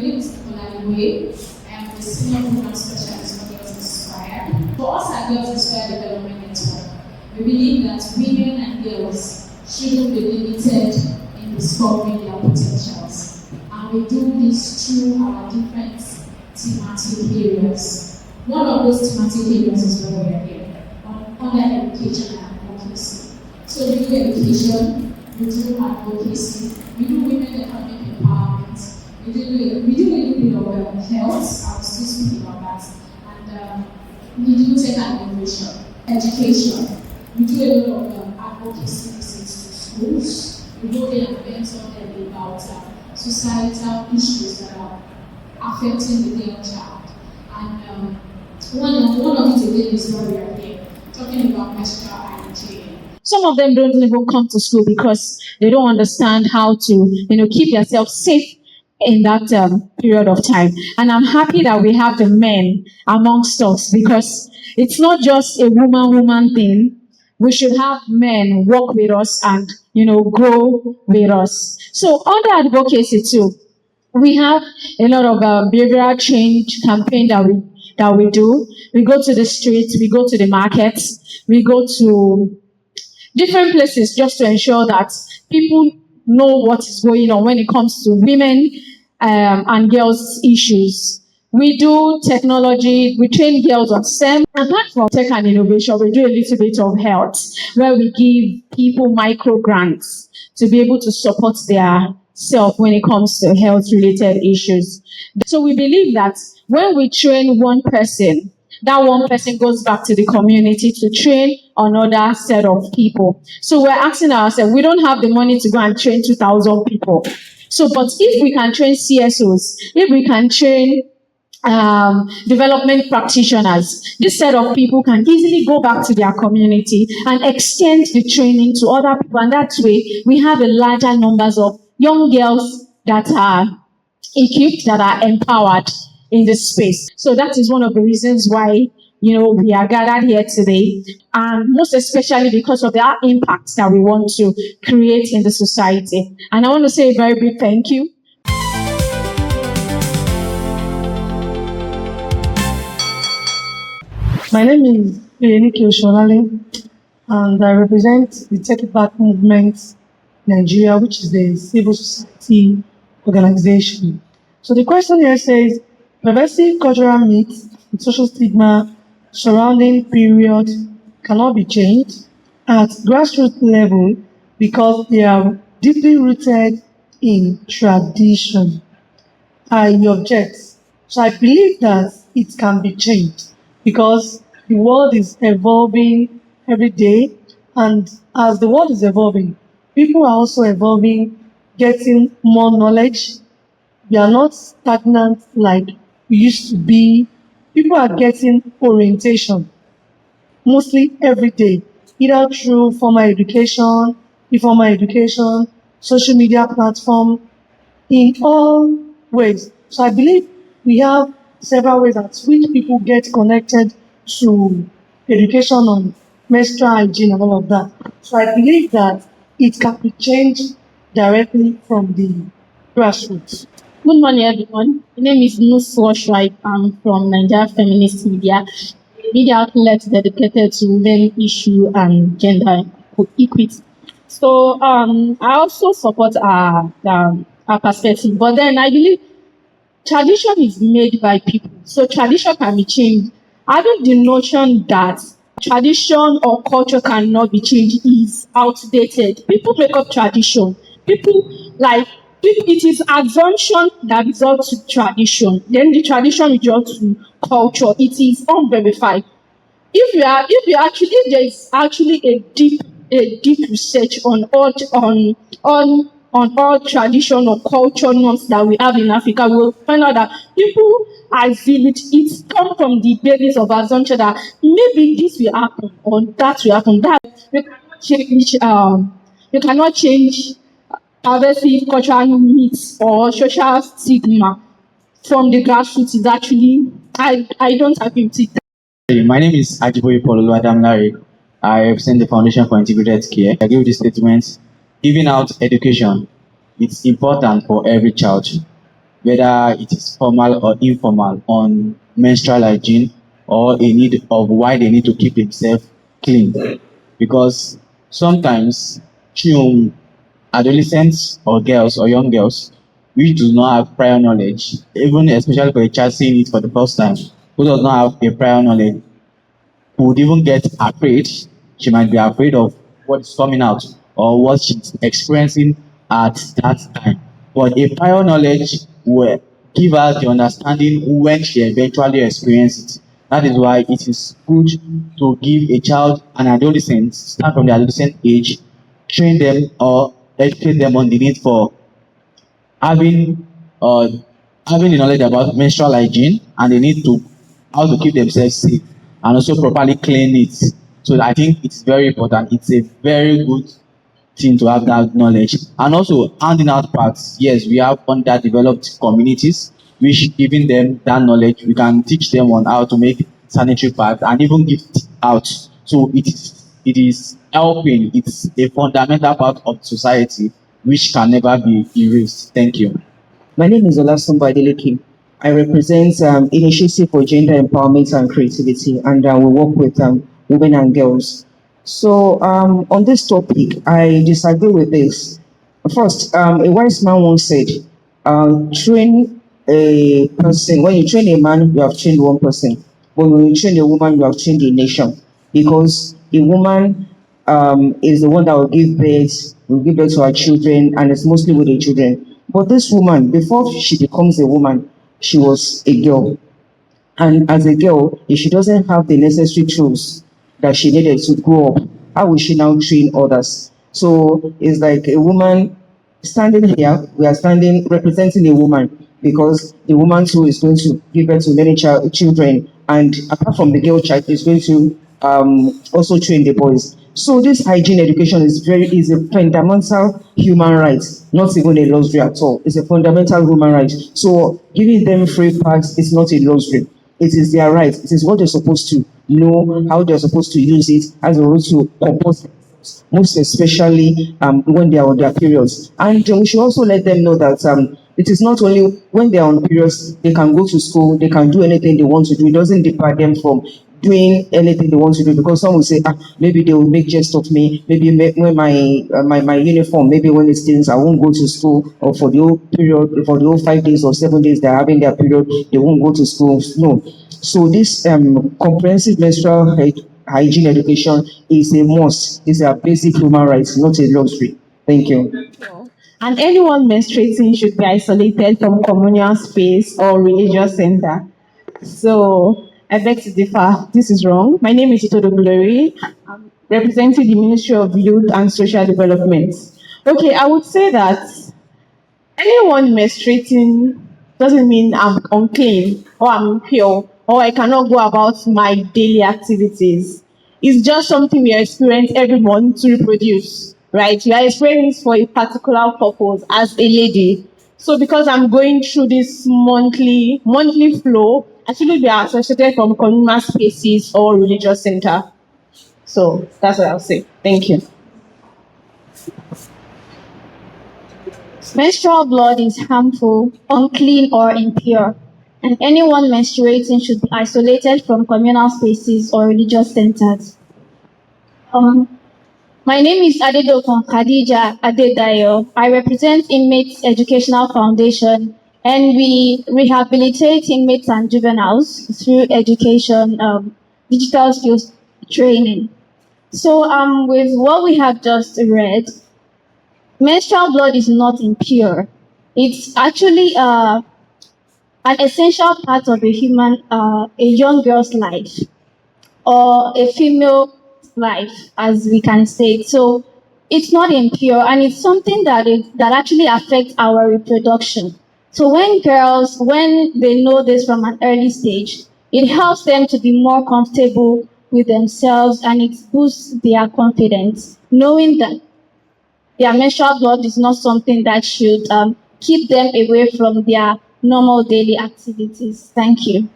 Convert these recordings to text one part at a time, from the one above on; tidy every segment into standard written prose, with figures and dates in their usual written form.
name is Way. I am the senior program specialist for Girls Inspire. For us at Girls Inspire Development Network, we believe that women and girls shouldn't be limited in discovering their potentials. And we do this through our different thematic areas. One of those thematic areas is where we are here, under education and advocacy. So we do education, we do advocacy, we do women economic empowerment, we do a little bit of health, I will still speak about that, and we do tech and innovation, education, we do a lot of advocacy visits to schools, we go there and mentor them about societal issues that are affecting the young child. And one of it again is where we are here, talking about menstrual hygiene. Some of them don't even come to school because they don't understand how to, keep themselves safe in that period of time. And I'm happy that we have the men amongst us because it's not just a woman thing. We should have men work with us and, grow with us. So under advocacy too, we have a lot of behavioral change campaign that we do. We go to the streets, we go to the markets, we go to different places just to ensure that people know what is going on when it comes to women and girls issues. We do technology, we train girls on STEM. Apart from tech and innovation, we do a little bit of health, where we give people micro grants to be able to support their self when it comes to health-related issues. So we believe that when we train one person, that one person goes back to the community to train another set of people. So we're asking ourselves, we don't have the money to go and train 2,000 people. So, but if we can train CSOs, if we can train development practitioners, this set of people can easily go back to their community and extend the training to other people. And that way, we have a larger numbers of young girls that are equipped, that are empowered in this space. So that is one of the reasons why, we are gathered here today, and most especially because of the impact that we want to create in the society. And I want to say a very big thank you. My name is Enike Oshonale, and I represent the Take Back Movement Nigeria, which is the civil society organization. So the question here says, pervasive cultural myths and social stigma surrounding period cannot be changed at grassroots level because they are deeply rooted in tradition. I object. So I believe that it can be changed because the world is evolving every day, and as the world is evolving, people are also evolving, getting more knowledge. We are not stagnant like we used to be. People are getting orientation mostly every day, either through formal education, informal education, social media platform, in all ways. So I believe we have several ways at which people get connected to education on menstrual hygiene and all of that. So I believe that it can be changed directly from the grassroots. Good morning, everyone. My name is Menstrual Hygiene. I'm from Nigeria Feminist Media, a media outlet dedicated to women issue and gender equity. So I also support our perspective, but then I believe tradition is made by people, so tradition can be changed. Having the notion that tradition or culture cannot be changed is outdated. People make up tradition. It is assumption that results to tradition. Then the tradition results to culture. It is unverified. If there is actually a deep research on all tradition or culture norms that we have in Africa, we will find out that people assume it's come from the basis of assumption that maybe this will happen or that will happen. That you cannot change pervasive cultural myths or social stigma from the grassroots. Is actually I don't agree with it. My name is Ajiboye Pololuwadamilare. I represent the Foundation for Integrated Care. I give this statement. Giving out education, it's important for every child. whether it is formal or informal, on menstrual hygiene or a need of why they need to keep themselves clean. Because sometimes adolescents or girls or young girls which do not have prior knowledge, even especially for a child seeing it for the first time, who does not have a prior knowledge, would even get afraid. She might be afraid of what's coming out or what she's experiencing at that time. But a prior knowledge will give her the understanding when she eventually experiences it. That is why it is good to give a child, an adolescent, start from the adolescent age, train them or educate them on the need for having uh, having the knowledge about menstrual hygiene, and they need to how to keep themselves safe and also properly clean it. So I think it's very important. It's a very good thing to have that knowledge. And also handing out parts. Yes, we have underdeveloped communities which giving them that knowledge. We can teach them on how to make sanitary pads and even give it out. So it is helping. It's a fundamental part of society which can never be erased. Thank you. My name is Olasunbo Adeleke. I represent Initiative for Gender Empowerment and Creativity, and we work with women and girls. So, on this topic, I disagree with this. First, a wise man once said, train a person, when you train a man, you have trained one person. But when you train a woman, you have trained a nation. Because a woman is the one that will give birth to her children, and it's mostly with the children. But this woman, before she becomes a woman, she was a girl. And as a girl, if she doesn't have the necessary tools that she needed to grow up, how will she now train others? So it's like a woman standing here, we are standing representing a woman, because the woman too is going to give birth to many children, and apart from the girl child, is going to also train the boys. So this hygiene education is a fundamental human right, not even a luxury at all. It's a fundamental human right. So giving them free pads is not a luxury. It is their right. It is what they're supposed to know, how they're supposed to use it, as a way to compose, most especially when they are on their periods. And we should also let them know that it is not only when they are on periods, they can go to school, they can do anything they want to do. It doesn't deter them from doing anything they want to do, because some will say, maybe they will make jest of me, maybe when my uniform, maybe when it stains, I won't go to school, or for the whole period, for the whole 5 days or 7 days they're having their period, they won't go to school. No. So this comprehensive menstrual hygiene education is a must. It's a basic human right, not a luxury. Thank you. And anyone menstruating should be isolated from communal space or religious center. So I beg to differ. This is wrong. My name is Itodo Glory. I'm representing the Ministry of Youth and Social Development. Okay, I would say that anyone menstruating doesn't mean I'm unclean or I'm impure or I cannot go about my daily activities. It's just something we experience every month to reproduce, right? We are experiencing for a particular purpose as a lady. So because I'm going through this monthly flow, I shouldn't be associated from communal spaces or religious center. So that's what I'll say. Thank you. Menstrual blood is harmful, unclean, or impure, and anyone menstruating should be isolated from communal spaces or religious centers. My name is Adedokon Khadija Adedayo. I represent Inmates Educational Foundation, and we rehabilitate inmates and juveniles through education, digital skills training. So, with what we have just read, menstrual blood is not impure. It's actually an essential part of a young girl's life, or a female life, as we can say. So it's not impure, and it's something that actually affects our reproduction. So when they know this from an early stage, it helps them to be more comfortable with themselves, and it boosts their confidence, knowing that their menstrual blood is not something that should keep them away from their normal daily activities. Thank you.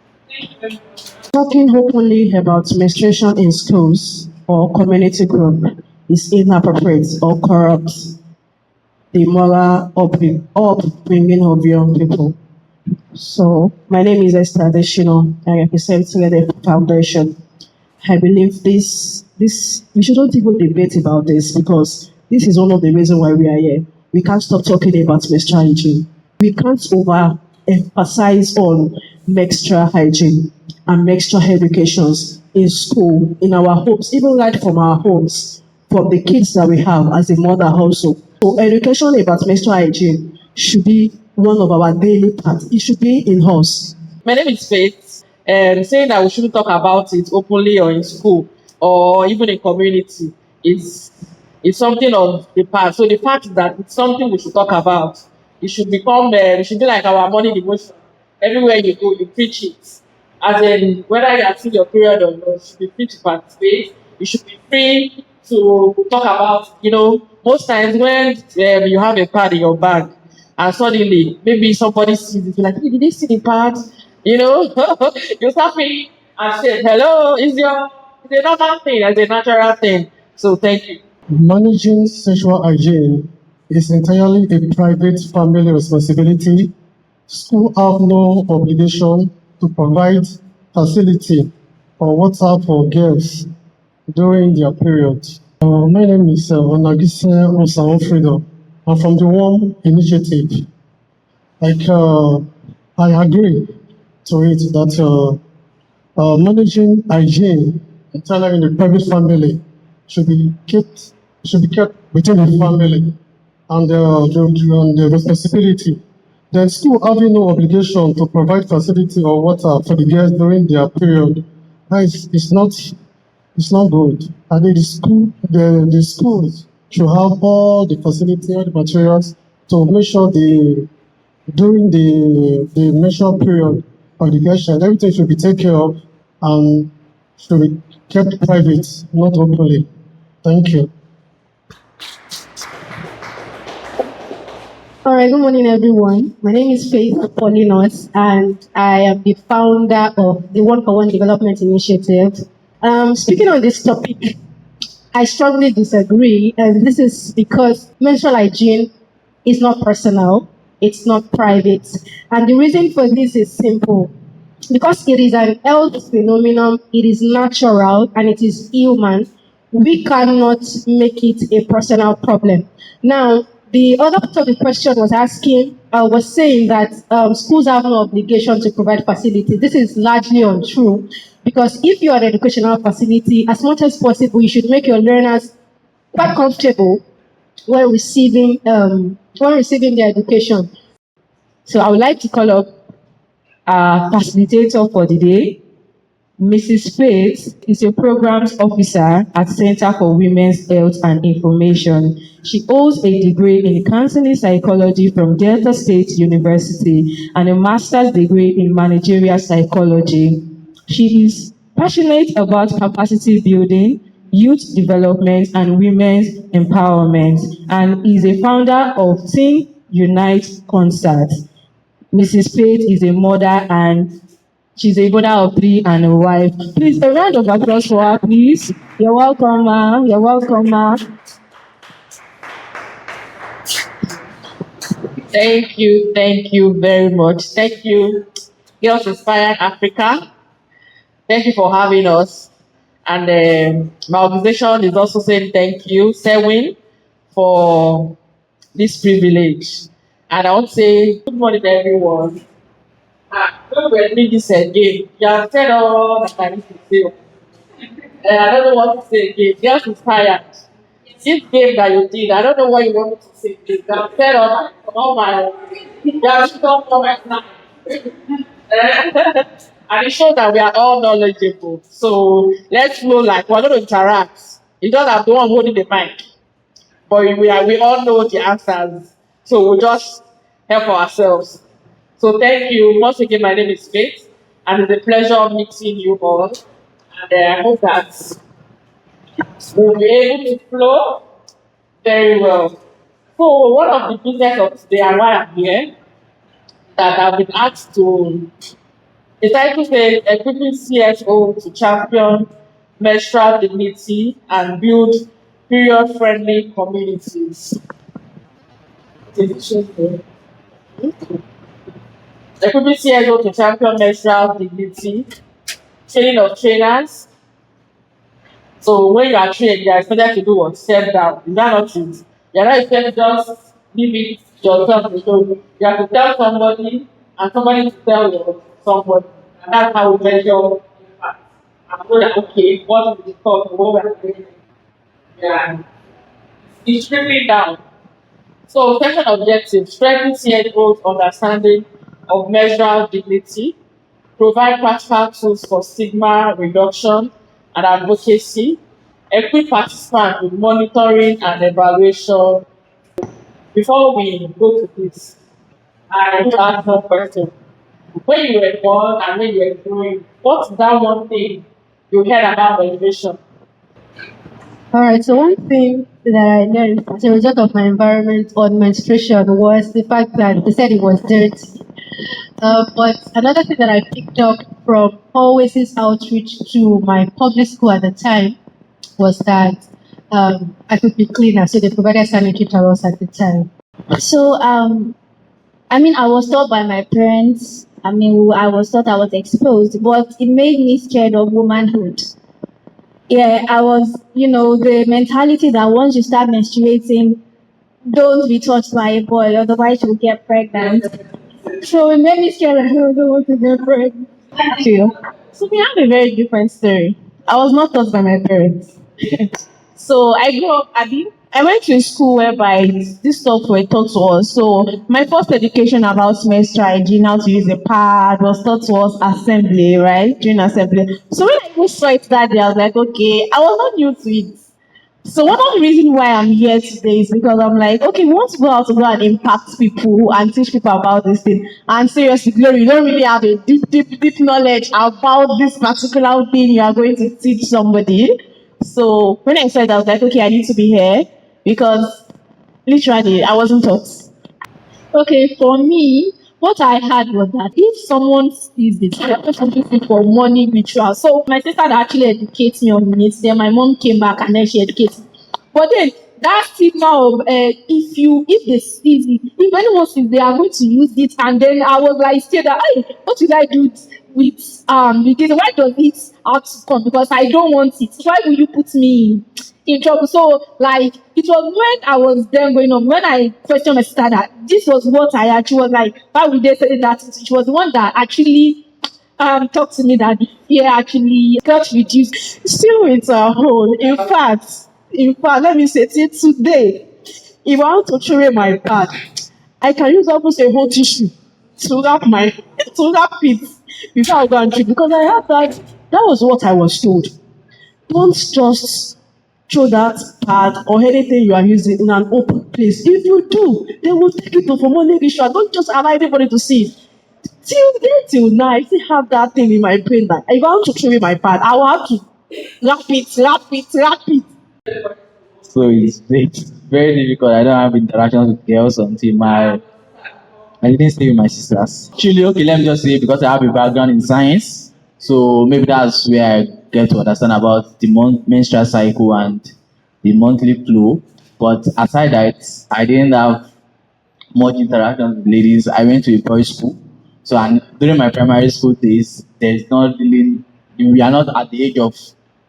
Talking openly about menstruation in schools or community group is inappropriate or corrupts the moral upbringing of young people. So, my name is Esther Adeshino. I represent Together Foundation. I believe this we shouldn't even debate about this because this is one of the reasons why we are here. We can't stop talking about menstrual hygiene. We can't over emphasize on menstrual hygiene and menstrual educations in school, in our homes, even right from our homes, from the kids that we have as a mother also. So education about menstrual hygiene should be one of our daily parts. It should be in us. My name is Faith. Saying that we shouldn't talk about it openly or in school or even in community is something of the past. So the fact that it's something we should talk about, it should become it should be like our morning devotion. Everywhere you go, you preach it. As in, whether you are seeing your period or not, you should be free to participate. You should be free to talk about, most times when you have a pad in your bag and suddenly maybe somebody sees it, you're like, hey, did they see the pad? You know, you start feeling and say, hello, it's a normal thing, it's a natural thing. So thank you. Managing sexual hygiene is entirely a private family responsibility. Schools have no obligation to provide facility or water for girls during their period. My name is Onagise Osaonfrido. I'm from the Warm Initiative. Like, I agree to it that managing hygiene entirely in the private family should be kept within the family and the responsibility. Then school having no obligation to provide facility or water for the girls during their period. That it's not good. I think the schools should have all the facility, all the materials to make sure during the menstrual period of the girl child, everything should be taken care of and should be kept private, not openly. Thank you. All right, good morning, everyone. My name is Faith Apollinaus, and I am the founder of the One for One Development Initiative. Speaking on this topic, I strongly disagree, and this is because menstrual hygiene is not personal, it's not private. And the reason for this is simple. Because it is an health phenomenon, it is natural and it is human, we cannot make it a personal problem. Now, the other part of the question was saying that schools have no obligation to provide facilities. This is largely untrue because if you are an educational facility, as much as possible, you should make your learners quite comfortable when receiving their education. So I would like to call up our facilitator for the day. Mrs. Faith is a programs officer at Center for Women's Health and Information. She holds a degree in counseling psychology from Delta State University and a master's degree in managerial psychology. She is passionate about capacity building, youth development, and women's empowerment, and is a founder of Teen Unite Concert. Mrs. Faith is a mother and she's a mother of three and a wife. Please, a round of applause for her, please. You're welcome, ma. You're welcome, ma. Thank you very much. Thank you, Girls Inspire Africa. Thank you for having us. And my organization is also saying thank you, Sewin, for this privilege. And I want to say good morning, everyone. When we're doing this game, you have said all that I need to say. I don't know what to say again. Just inspired. This game that you did, I don't know what you want me to say. You have said all my, you have done all my time. And it shows that we are all knowledgeable. So let's flow like we're going to interact. You don't have the one holding the mic, but we all know the answers. So we'll just help ourselves. So thank you. Once again, my name is Faith, and it's a pleasure meeting you all. And I hope that we'll be able to flow very well. So one of the business of today and why I'm here, that I've been asked to, the title says equipping CSO to champion menstrual dignity and build period-friendly communities. Equipping CSO to champion menstrual dignity, training of trainers. So when you are trained, you are expected to do what? Step down. Is that not it? You are not expected to just leave it yourself to do. You have to tell somebody and somebody to tell somebody. And that's how we measure impact. And know that okay, what we discuss, what we are doing, yeah, it's stripping down. So session objective, strengthen CSO's understanding of menstrual dignity, provide practical tools for stigma reduction and advocacy, equip participants with monitoring and evaluation. Before we go to this, I want to ask one question. When you were born and when you were growing, what's that one thing you heard about menstruation? All right, so one thing that I learned as a result of my environment on menstruation was the fact that they said it was dirty. But another thing that I picked up from Always' outreach to my public school at the time was that I could be cleaner, so they provided sanitary towels at the time. So, I was taught by my parents. I was taught I was exposed, but it made me scared of womanhood. Yeah, I was, the mentality that once you start menstruating, don't be touched by a boy, otherwise you'll get pregnant. So it made me scared. I don't want to get pregnant. Thank you. So we have a very different story. I was not taught by my parents. So I grew up, I went to a school whereby this stuff were taught to us. So my first education about menstrual hygiene, how to use a pad, was taught to us assembly, right? During assembly. So when I even saw it that day, I was like, okay, I was not new to it. So one of the reasons why I'm here today is because I'm like, okay, we want to go out to go and impact people and teach people about this thing. And seriously, Glory, you don't really have a deep knowledge about this particular thing you are going to teach somebody. So when I said that, I was like, okay, I need to be here because literally I wasn't taught. Okay, for me, what I had was that if someone sees this, they're just looking for money ritual. So my sister that actually educates me on it. Then my mom came back and then she educates me. But then that stigma of if they see it, if anyone sees, they are going to use it. And then I was like, still that, hey, what should I do with because why does it have to come? Because I don't want it. Why will you put me in trouble? So like it was when I was then going on, when I questioned my sister that this was what I actually was like, why would they say that? She was the one that actually talked to me that the fear actually got reduced. Still with her own. In fact, let me say till today, if I want to throw away my pad, I can use almost a whole tissue to wrap my to wrap it before I go and treat because I had that was what I was told. Don't just throw that pad or anything you are using in an open place. If you do, they will take it for money ritual. Don't just allow everybody to see it. Till now, I still have that thing in my brain that if I want to throw away my pad, I will have to wrap it. So it's very difficult. I don't have interactions with girls until I didn't stay with my sisters. Actually, okay, let me just say because I have a background in science, so maybe that's where I get to understand about the menstrual cycle and the monthly flow. But aside that, I didn't have much interaction with ladies. I went to a boys' school. So and during my primary school days, there's not really we are not at the age of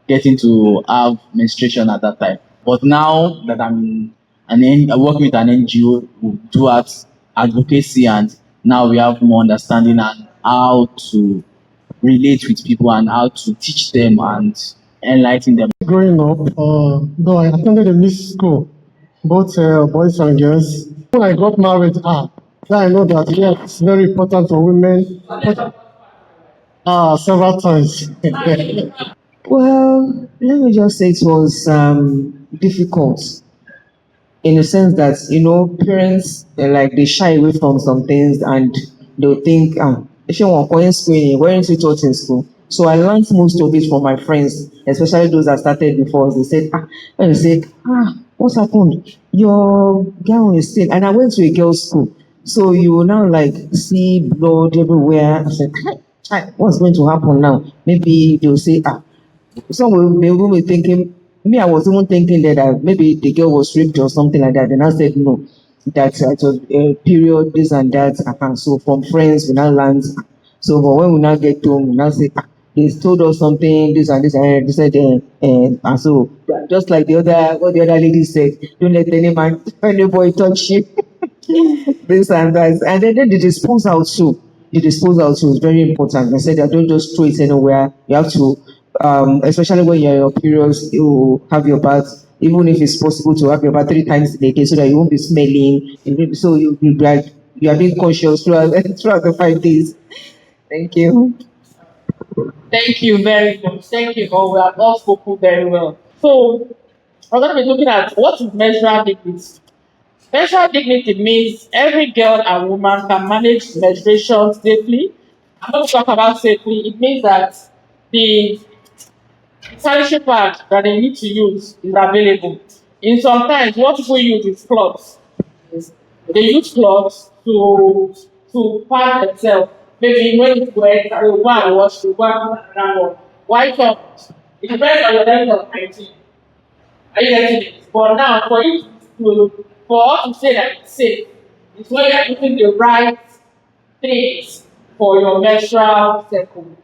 getting to have menstruation at that time. But now that I work with an NGO who do advocacy and now we have more understanding and how to relate with people and how to teach them and enlighten them. Growing up, though I attended a mixed school, both boys and girls. When I got married, then I know that yes, it's very important for women. Several times. Well, let me just say it was difficult in the sense that parents like they shy away from some things and they'll think if you want going screening, weren't you taught in school? So I learned most of it from my friends, especially those that started before us. They said when you say what's happened, your gown is still, and I went to a girls school, so you will now like see blood everywhere. I said, "Hi, what's going to happen now?" Maybe they'll say some will even be thinking, me, I was even thinking that maybe the girl was raped or something like that. And I said, no, that it was a period, this and that. So from friends, we now learn. So, but when we now get home, we now say, they told us something, this and this, and they said, and so just like what the other lady said, don't let any man, any boy touch you. This and that. And then the disposal too. The disposal too is very important. I said that don't just throw it anywhere. You have to, especially when you're in your periods, you have your bath. Even if it's possible to have your bath 3 times in a day so that you won't be smelling. So you are being conscious throughout, throughout the 5 days. Thank you. Thank you very much. Thank you all. We have all spoken very well. So we're going to be looking at what is menstrual dignity. Menstrual dignity means every girl and woman can manage menstruation safely. I'm going to talk about safely. It means that the sanitary pad that they need to use is available. In sometimes what people use is cloths. They use cloths to pad themselves. Maybe when it's wet, they go and wash, they go and put another one. Why not? It depends on your level of hygiene. Are you getting it? But now for you for us to say that it's safe, it's when you're using the right things for your menstrual cycle.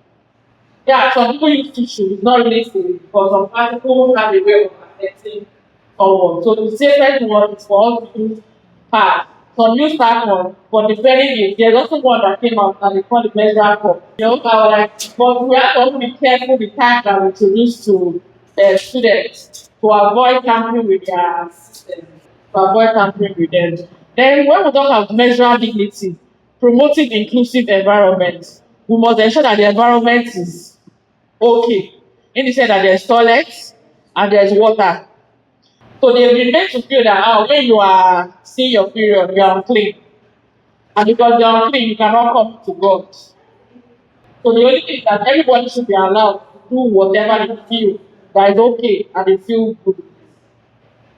Yeah, some people use tissue, it's not really safe, but some particles have a way of affecting someone. So the safest one is for us to use pads. Some use that one, but the very there's also one that came out that they call the menstrual cup. You know, I was like, but we have to also be careful the time that we introduce to students to avoid tampering with their system, to avoid tampering with them. Then when we talk about menstrual dignity, promoting inclusive environment, we must ensure that the environment is okay. In the sense that there's toilets and there's water. So they've been made to feel that when you are seeing your period, you are unclean. And because you are unclean, you cannot come to God. So the only thing is that everybody should be allowed to do whatever they feel that is okay and they feel good.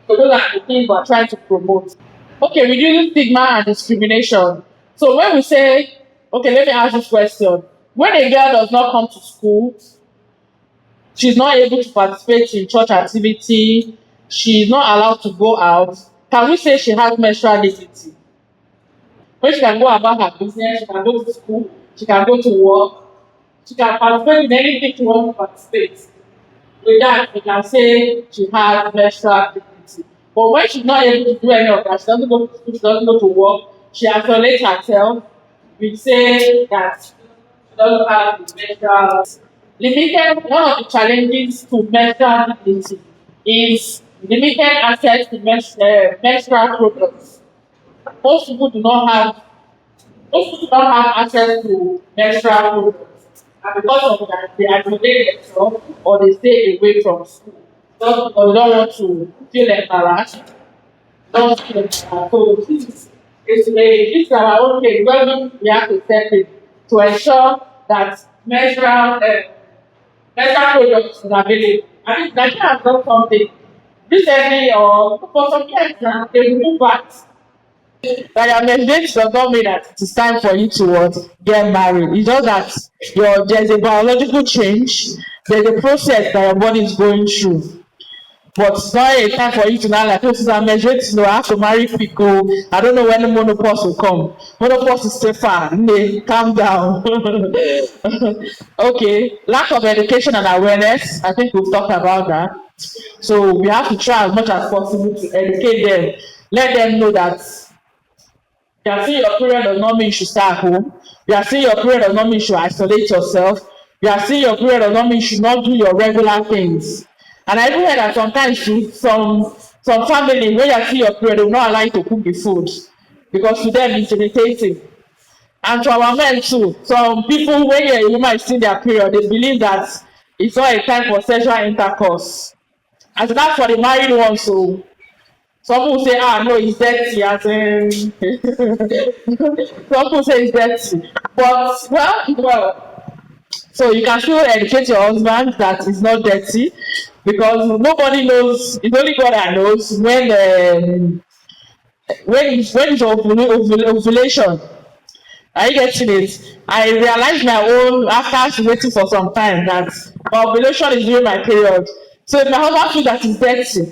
So those are the things we're trying to promote. Okay, reducing stigma and discrimination. So when we say, okay, let me ask this question. When a girl does not come to school, she's not able to participate in church activity, she's not allowed to go out, can we say she has menstrual dignity? When she can go about her business, she can go to school, she can go to work, she can participate in anything she wants to participate. With that, we can say she has menstrual dignity. But when she's not able to do any of that, she doesn't go to school, she doesn't go to work, she isolates herself, we say that she doesn't have the menstrual. Limited, one of the challenges to menstrual dignity is limited access to menstrual products. Most people do not have Most people don't have access to menstrual products, and because of that, they isolate themselves or they stay away from school. Just because they don't want to feel embarrassed. Don't feel embarrassed. So this is our own case where we have to step in to ensure that menstrual products is available. I think Nigeria has done something recently or for some years now, they remove VAT. That your menstruation does not mean that it is time for you to get married. It's just that there's a biological change, there's a process that your body is going through. But it's not a time for you to now like, oh, since I'm menstruating, I have to marry people. I don't know when the menopause will come. Menopause is still far. Nay, calm down. Okay, lack of education and awareness. I think we've talked about that. So we have to try as much as possible to educate them. Let them know that you are seeing your period does not mean you should stay at home. You are seeing your period does not mean you should isolate yourself. You are seeing your period does not mean you should not do your regular things. And I even heard that sometimes some family when you see your period, they will not allow you to cook the food because to them it's irritating. And to our men too, some people when a woman is seeing their period, they believe that it's not a time for sexual intercourse. And so that's for the married ones. So some people say, no, it's dirty. As in, some people say it's dirty. But, so you can still educate your husband that it's not dirty because nobody knows, it's only God that knows when it's ovulation. Are you getting it? I realized my own after waiting for some time that my ovulation is during my period. So if my husband feels that it's dirty,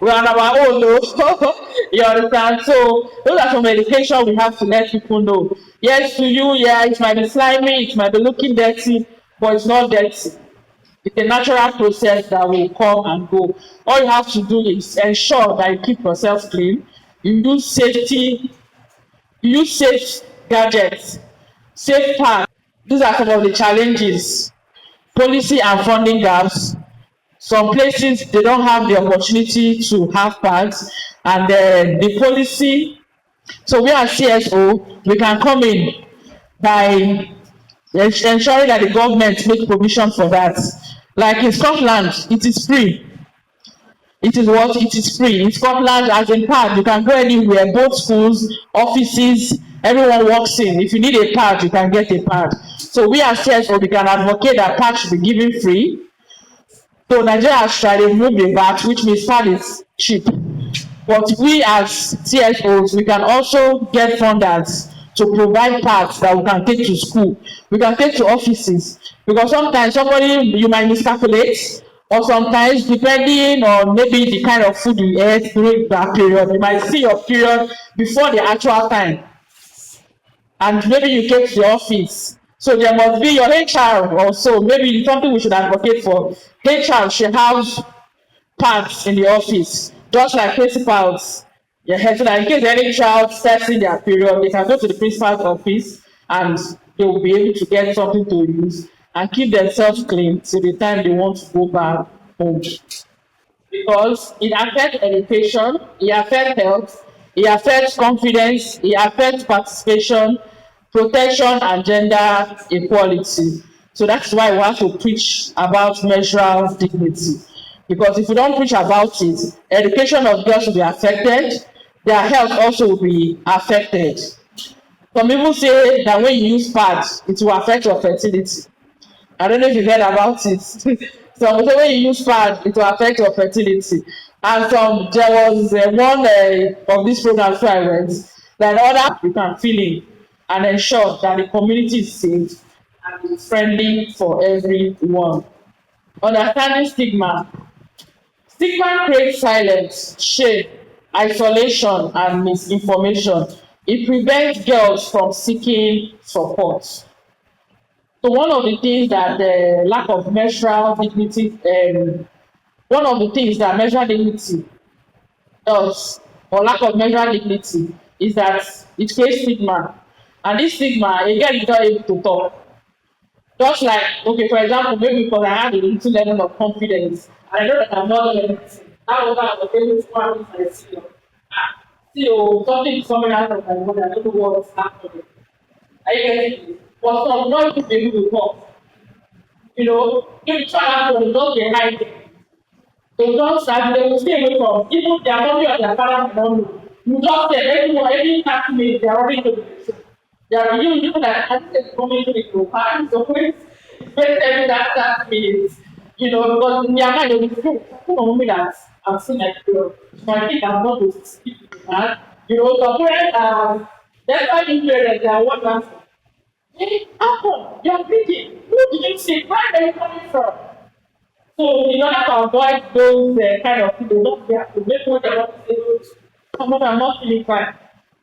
we're on our own, though. You understand? So those are some education we have to let people know. Yes, to you, yeah, it might be slimy, it might be looking dirty, but it's not dirty. It's a natural process that will come and go. All you have to do is ensure that you keep yourself clean. You use safety, you use safe gadgets, safe pads. These are some of the challenges. Policy and funding gaps. Some places they don't have the opportunity to have pads, and the policy. So we as CSO, we can come in by ensuring that the government make provision for that. Like in Scotland, it is free. It is what? It is free. In Scotland, as in pad, you can go anywhere, both schools, offices, everyone walks in. If you need a pad, you can get a pad. So we as CSO, we can advocate that pad should be given free. So Nigeria has tried to remove the VAT, which means pad is cheap. But we as CSOs, we can also get funders to provide pads that we can take to school, we can take to offices, because sometimes somebody you might miscalculate, or sometimes depending on maybe the kind of food you ate during that period, you might see your period before the actual time, and maybe you came to the office. So there must be your HR also, maybe something we should advocate for. HR should have pads in the office, just like principals. Yeah, so that in case any child starts in their period, they can go to the principal's office and they will be able to get something to use and keep themselves clean till the time they want to go back home. Because it affects education, it affects health, it affects confidence, it affects participation, protection, and gender equality. So that's why we have to preach about menstrual dignity. Because if we don't preach about it, education of girls will be affected, their health also will be affected. Some people say that when you use pads, it will affect your fertility. I don't know if you heard about it. Some say when you use pad, it will affect your fertility. And there was one of these programs where I went, that other you can fill in and ensure that the community is safe and friendly for everyone. Understanding stigma. Stigma creates silence, shame, isolation, and misinformation. It prevents girls from seeking support. So one of the things that the lack of menstrual dignity, one of the things that menstrual dignity does, or lack of menstrual dignity, is that it creates stigma. And this stigma, again, is not able to talk. Just like, okay, for example, maybe because I had a little level of confidence, and I know that I'm not doing anything. That was why I was able to come into the CEO. CEO, something is coming out of my body, I don't know what's happening. Are you getting it? But some not to be able to talk. You know, if child will not be hiding, they will not start, they will stay away from, even their mommy or their father will not know. You just say, everyone, every 30 minutes, they are already going to be sure. They are you know that I think it's coming to the group, so it's every that 30 minutes. You know, because in their mind, they will say, oh, me that I've seen that girl. So I think I'm not going to speak to that. You know, so parents, that's why you parents, they are wonderful. Hey, how come? You are thinking, who did you see? Where are you coming from? So, in order to avoid those kind of people, don't have to make what they want to say, some of them are not feeling fine.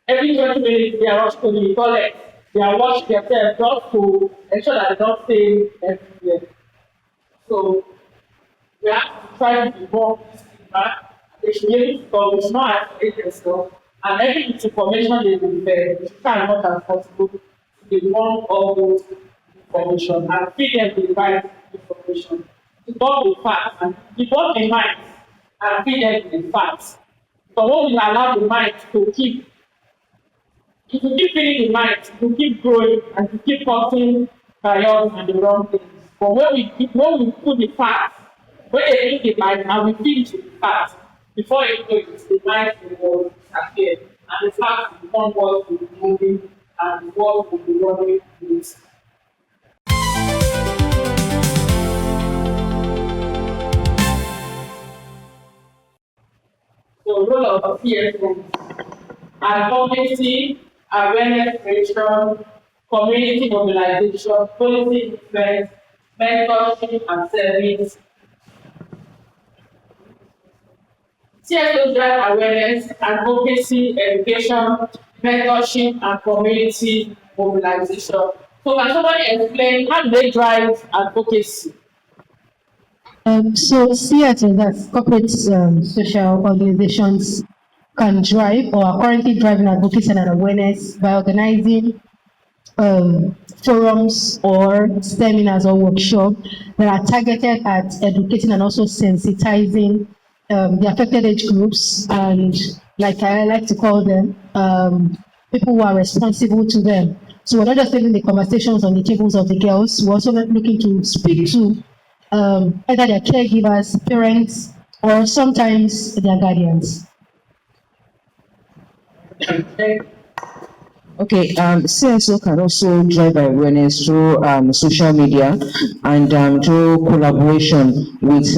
Every 20 minutes, they are rushed to the toilet, they are washing themselves just to ensure that they don't stay everywhere. So, we have to try to be more stigma. They should be able to talk, they should not isolate themselves, and every information they will try as much as possible. They want all those information and feed them the right information. Develop the facts and develop the mind and feed them the facts. So what will allow the mind to keep, if you keep feeding the mind, to keep growing and to keep causing chaos and the wrong things. But when we put the facts, when they feed the mind and we feed the facts, before it goes, the mind will disappear and the facts will become what will be moving and what will be running with. So role of CSOs: advocacy, awareness creation, community mobilization, policy influence, mentorship and service. CSOs drive awareness, advocacy, education, mentorship, and community mobilization. So can somebody explain how do they drive advocacy? So CSOs, that's corporate social organizations, can drive or are currently driving advocacy and awareness by organizing forums or seminars or workshops that are targeted at educating and also sensitizing the affected age groups and, like I like to call them, people who are responsible to them. So we're not just leaving the conversations on the tables of the girls, we're also looking to speak to either their caregivers, parents, or sometimes their guardians. Okay, CSO can also drive awareness through social media and through collaboration with,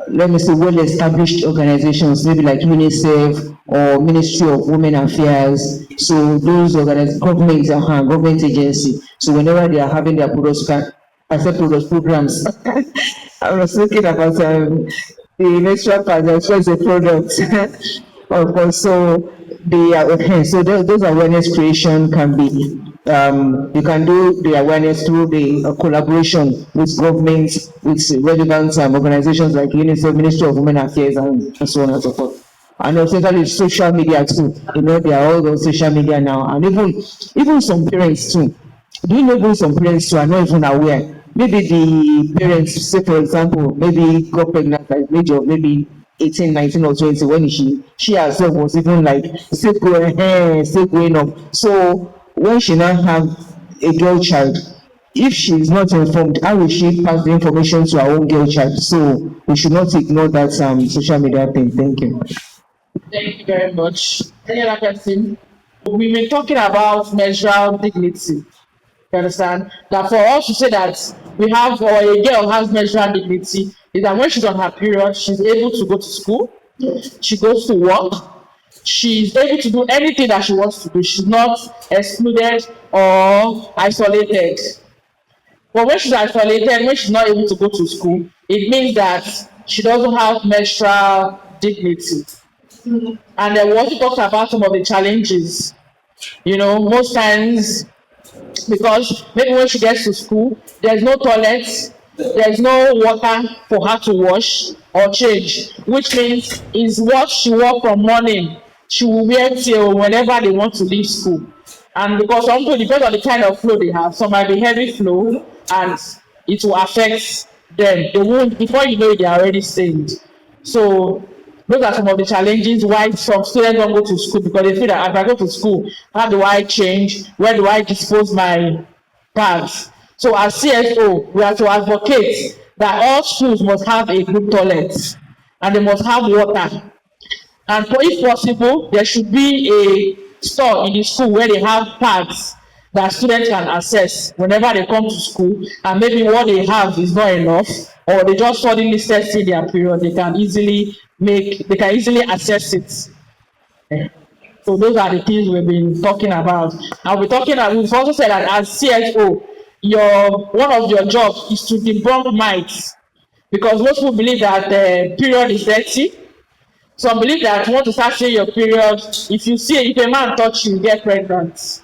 let me say, well-established organizations, maybe like UNICEF or Ministry of Women Affairs. So those government agency. So whenever they are having their products programs, I was thinking about the menstrual pad as well as a product. Of course, so those awareness creation can be, you can do the awareness through the collaboration with governments, with relevant organizations like UNICEF, Ministry of Women Affairs, and so on and so forth. And especially social media too. They are all on social media now, and even some parents too. Do you know even some parents who are not even aware? Maybe the parents, say for example, maybe got pregnant at the age of maybe 18, 19 or 20 when she herself was even like still growing up. So when she now have a girl child, if she is not informed, how will she pass the information to her own girl child? So we should not ignore that social media thing. Thank you. Thank you very much. Any other person? We've been talking about menstrual dignity. You understand? That for us to say that we have, or a girl has menstrual dignity, is that when she's on her period, she's able to go to school, she goes to work, she's able to do anything that she wants to do. She's not excluded or isolated. But when she's isolated, when she's not able to go to school, it means that she doesn't have menstrual dignity. And then we also talked about some of the challenges. Most times, because maybe when she gets to school, there's no toilet, there's no water for her to wash or change, which means is what she wore from morning, she will wear till whenever they want to leave school. And because some people, depends on the kind of flow they have, some might be heavy flow and it will affect them. They won't, before you know it, they are already stained. So those are some of the challenges why some students don't go to school, because they feel that if I go to school, how do I change? Where do I dispose my bags? So as CSO, we have to advocate that all schools must have a good toilet and they must have water. And if possible, there should be a store in the school where they have pads that students can access whenever they come to school, and maybe what they have is not enough, or they just suddenly set in their period, they can easily access it. So those are the things we've been talking about. And we've also said that as CSO, one of your jobs is to debunk myths, because most people believe that the period is dirty. Some believe that you want to start seeing your period. If a man touch you, get pregnant.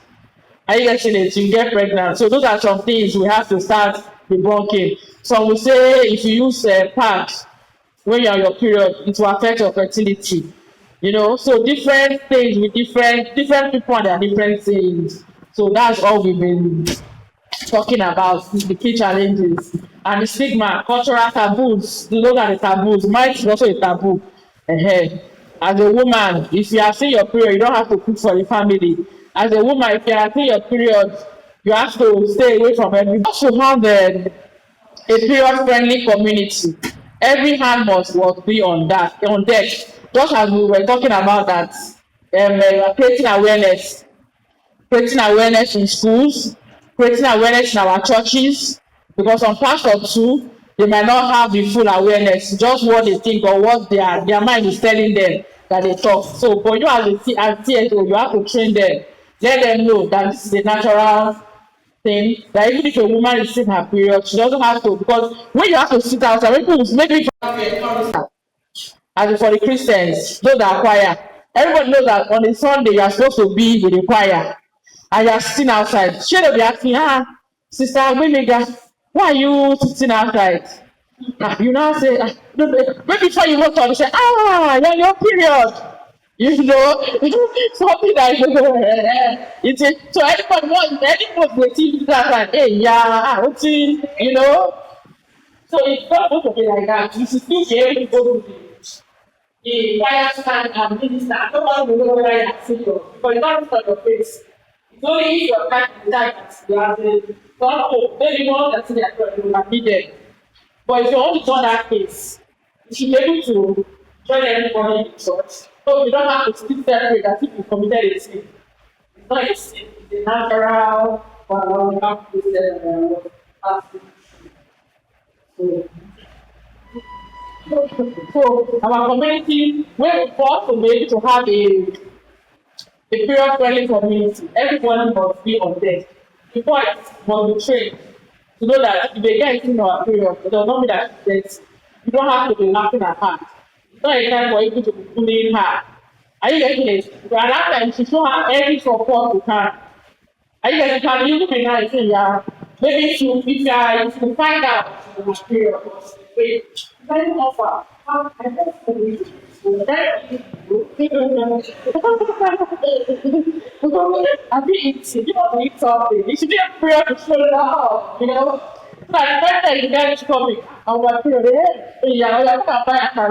Are you getting it? You get pregnant. So those are some things we have to start debunking. Some will say if you use pads when you're on your period, it will affect your fertility. So different things with different people and their different things. So that's all we've been talking about, the key challenges. And the stigma, cultural taboos. Those are the taboos. Mine is also a taboo. As a woman, if you are seeing your period, you don't have to cook for the family. As a woman, if you are seeing your period, you have to stay away from everything. Also have a period-friendly community. Every hand must be on deck. Just as we were talking about that, creating awareness in schools, creating awareness in our churches, because some pastors too, they might not have the full awareness, just what they think or what their mind is telling them that they talk. So for you as CSO, you have to train them, let them know that this is a natural thing, that even if a woman is in her period, she doesn't have to, because when you have to sit outside, maybe And for the Christians, those that are choir, everybody knows that on a Sunday you are supposed to be with the choir, and you are sitting outside. She will be asking, Sister Wimega, why are you sitting outside? You now say, maybe before you walk on, you say, you're your period. You know, something like it's a, so anyone will see that like, hey, yeah, what's it, you know? So it's not supposed to be like that. You should still be able to go to the fire stand and minister. I don't want to know whether you are sick or because it's not on your face. It's only if your time is that you are the maybe one that's in there, you will be there. But if you only done that case, you should be able to join everybody in the church. So you don't have to still separate as if you committed a sin. It's not a sin, it's a natural biological process. So our community, we're forced to be able to have a period-friendly community. Everyone must be on deck. Before it must be trained to know that if they get into our period, it does not mean that you don't have to be laughing at her. It's not a time for you to be bullying her. Are you getting it? But at that time, she should have any support to her. Are you getting it? Can you look at her and yeah, maybe if you find out the period, wait, very offer. I think it's you know eat something. You should be a prayer to show it out, you know. So I find that you guys coming. I want to yeah, I can't buy a car.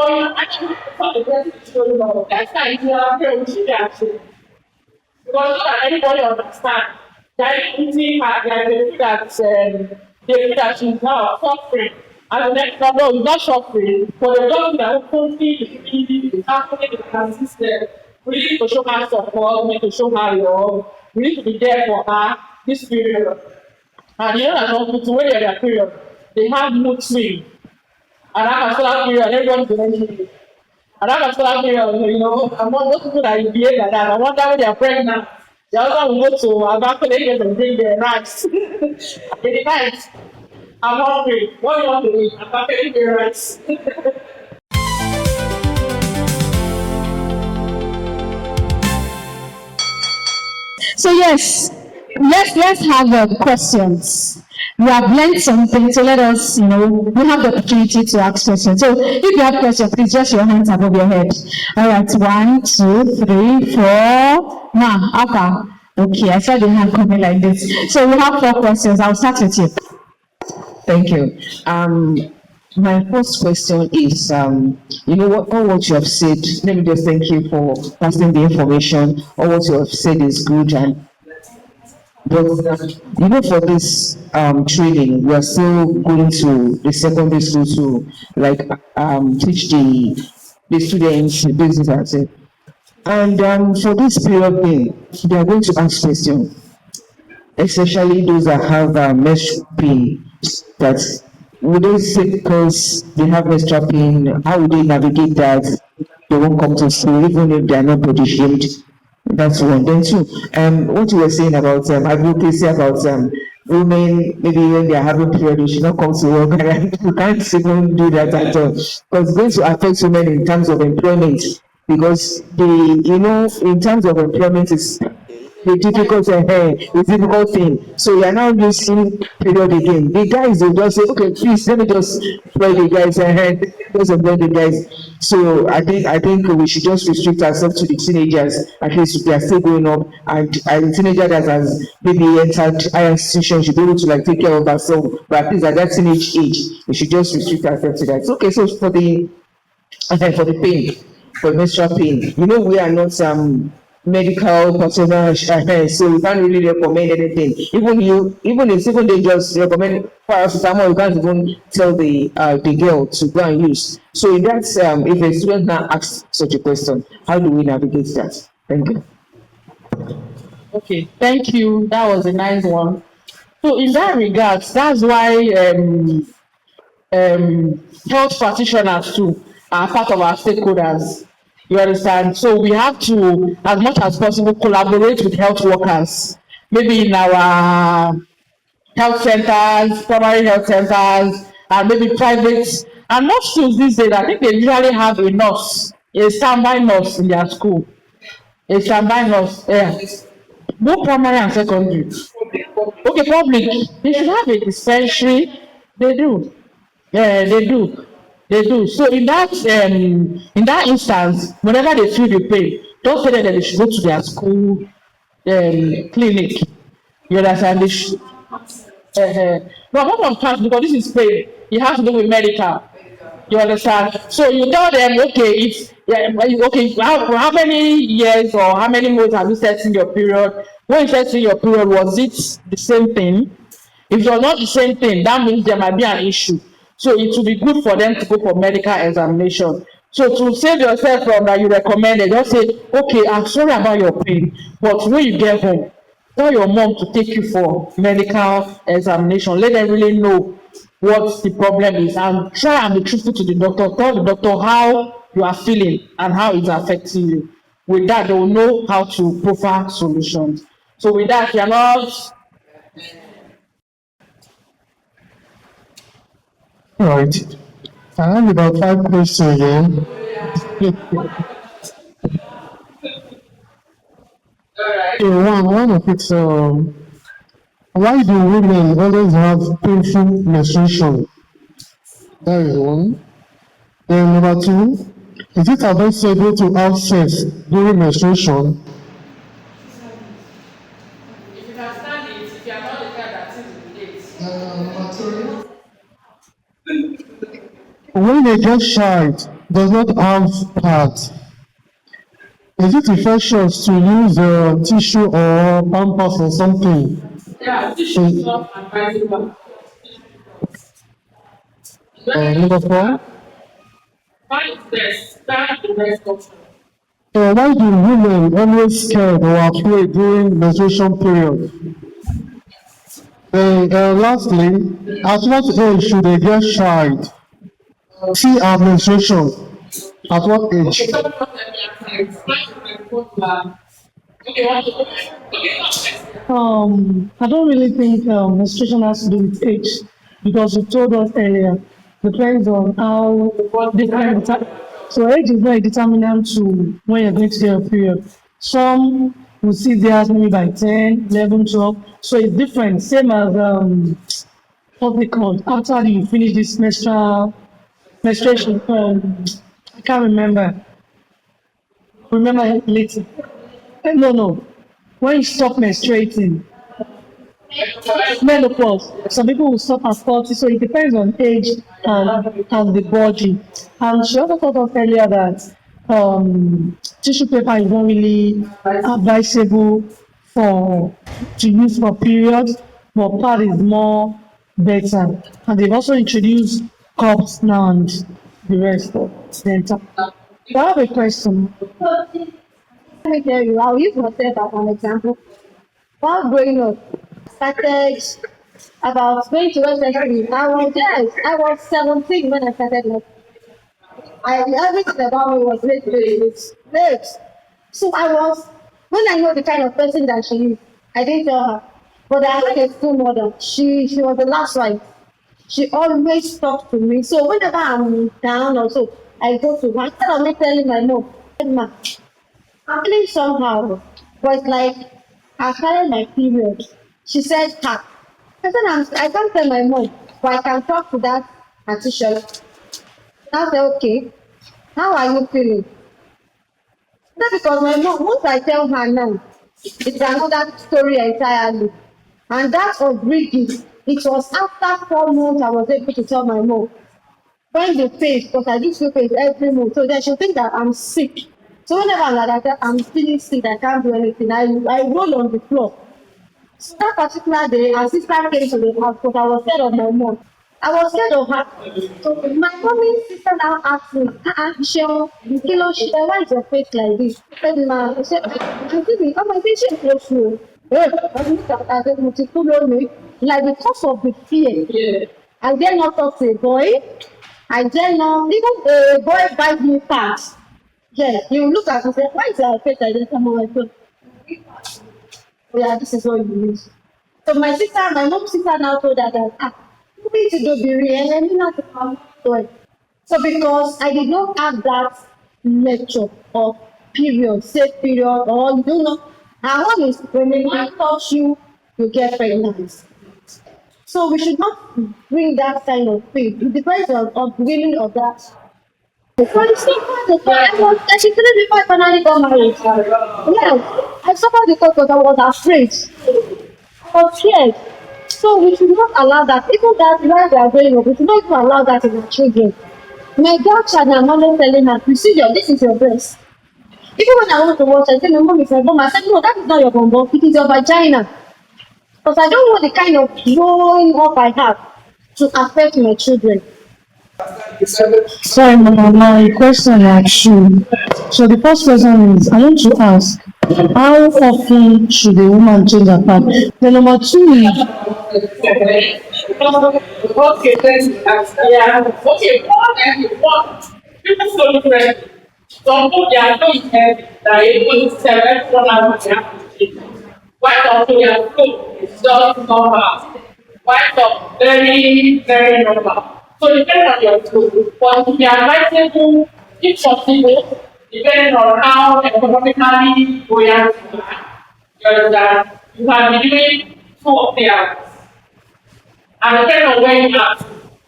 Oh, you actually the best to show it out. That's why you are very actually. Because not anybody understand that eating they feel that she's now suffering. And the next one, no, it's not suffering, but the doctor that constantly is happening in her system. We need to show her support, we need to show her love, we need to be there for her this period. And you know that not to wait their period, they have mood swing. And that particular period, everyone's mentioning it. And that particular period, you know, among those people that behave like that, I wonder when they are pregnant. The other will go to Advocacy and bring their rice. In the night, I'm hungry. What do you want to eat? Advocacy their rice. So yes, let's have questions. We have learned something, so let us, we have the opportunity to ask questions. So if you have questions, please just your hands above your head. All right, 1, 2, 3, 4. Now, Aka. Okay, I saw the hand coming like this. So we have 4 questions. I'll start with you. Thank you. My first question is, all what you have said, let me just thank you for passing the information. All what you have said is good, but for this training, we are still going to the secondary school to teach the students the business and for this period thing, they are going to ask questions, especially those that have menstrual pain. That would they say because they have menstrual pain, how would they navigate that? They won't come to school even if they are not body shamed. That's one. Then two, what you were saying about advocacy about women, maybe when they are having period, they should not come to work. You can't even do that at all because it's going to affect women in terms of employment because in terms of employment is the difficult thing. So you are now using period again. The guys will just say, okay, please let me just play the guys ahead. Just employ the guys. So I think we should just restrict ourselves to the teenagers. At least they are still growing up, and a teenager that has maybe entered higher institution should be able to take care of herself. But at least at that teenage age, we should just restrict ourselves to that. So, okay, so for the pain, for menstrual pain, we are not medical personnel, so we can't really recommend anything. Even if they just recommend paracetamol, you can't even tell the girl to go and use. So if that's if a student now asks such a question, how do we navigate that? Thank you. Okay, thank you. That was a nice one. So in that regard, that's why health practitioners too are part of our stakeholders. You understand? So we have to, as much as possible, collaborate with health workers. Maybe in our health centers, primary health centers, and maybe private. And most schools these days, I think they usually have a nurse, a standby nurse in their school. A standby nurse, yeah. Both primary and secondary. Okay, public. They should have a dispensary. They do. Yeah, they do. They do. So in that instance, whenever they feel the pain, don't tell them that they should go to their school clinic. You understand? But most of times, because this is pain, it has to do with medical. You understand? So you tell them, okay, it's yeah, okay. How many years or how many months have you testing your period? When you testing your period, was it the same thing? If it was not the same thing, that means there might be an issue. So it will be good for them to go for medical examination. So to save yourself from that, you recommend it. Just say, okay, I'm sorry about your pain, but when you get home, tell your mom to take you for medical examination. Let them really know what the problem is and try and be truthful to the doctor. Tell the doctor how you are feeling and how it's affecting you. With that, they will know how to proffer solutions. So with that, you are not. All right. I have about 5 questions here. Okay, one of it, why do women always have painful menstruation? That is one. Then number two, is it advisable to have sex during menstruation? If you can stand it, if you are not the kind that is relate. When a girl child does not have pads, is it infectious to use tissue or pampers or something? Yeah, tissue is not advisable. Number four, Why is this? Stand the best option. why do women always scared or afraid during menstruation period? Then lastly, at what age should a girl child see her menstruation? At what age? I don't really think menstruation has to do with age because you told us earlier, depends on how different. So age is not a determinant to when you're going to get a period. Some will see theirs maybe by 10, 11, 12. So it's different. Same as what they call after you finish this menstruation. I can't remember. Remember later. No. When you stop menstruating, menopause. Some people will stop at 40, so it depends on age and the body. And she also told us earlier that tissue paper is not really advisable to use for periods, but pad is more better. And they've also introduced cups now and the rest of them. So I have a question. Let me tell you, I'll use myself as an example. While growing up, started about going to SSC. I was 17 when I started like everything about me was late. So I was when I know the kind of person that she is, I didn't tell her. But I had a school mother. She was the last wife. She always talked to me. So whenever I'm down or so, I go to her. Instead of me telling my mom, "Ma, I'm feeling somehow." But like I started my period. She said, "Ha." I said, I can't tell my mom, but I can talk to that Auntie Charlotte. I said, okay, how are you feeling? Not because my mom, once I tell her now, it's another story entirely. And that of Bridget, it was after 4 months I was able to tell my mom. When the face, because I do feel pain every month, so then she'll think that I'm sick. So whenever I'm like that, I'm feeling sick, I can't do anything. I roll on the floor. So that particular day, our sister came to the house because I was scared of my mom. I was scared of her. So my mommy's sister now asked me, Michelle, why is your face like this? I said, ma, I said, my patient close to I said, like because of the fear. Yeah. I dare not talk to a boy. I dare not, even a boy buys me pants. Yeah, you look at me and say, why is your face like this? I'm like, oh yeah, this is what you need. So my mom's sister now told her that, going to do be real and not to come to it. So because I did not have that lecture or period, set period, or you know, and one is when a man touch you, you get pregnant. So we should not bring that kind of thing. It depends on upbringing of that. For instance, I should tell you before I finally got married. Yeah, I suffered because I was afraid. I was scared. So we should not allow that. Even that while we are growing up, we should not even allow that in our children. My girl child, I'm always telling her, procedure, this is your breast. Even when I want to watch, I tell my mom, if I bomb, I said, no, that is not your bomb, it is your vagina. Because I don't want the kind of growing up I have to affect my children. Sorry, Mama, my question actually. So the first question is, I want to ask, how often should a woman change her pad? The number two is, Okay, yeah. Okay, what? People so different. Some people they are so heavy that are able to tell everyone how much they have to take. While some people they are so it's just normal. While some very, very normal. So depending on your school, but to be advisable, each of people, depending on how economically buoyant you are, you can be doing 2 or 3 hours. And depending on where you are,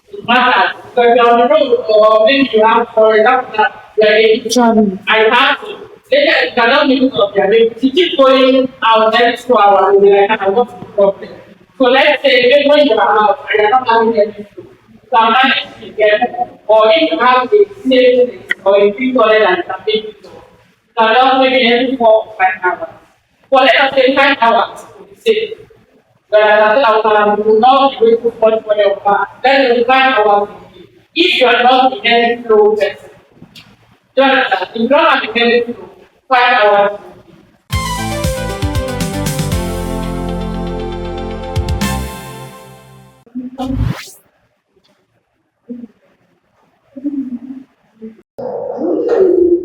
it matters. Because you're on the road, or maybe you have, for example, that you are able to, and you have to. Later, you cannot make use of your ability. If you keep going out every 2 hours, you'll be like, what's the problem? So let's say, maybe when you are out and you're not having any food, you can manage to get, or if you have a savings or a free toilet and you can pay it off, you can just maybe every 4 or 5 hours. But let us say 5 hours to be safe. Whereas I will not be grateful for your part. Then you find our if you are not in any flow person. Do you understand? If you don't have any flow, 5 hours.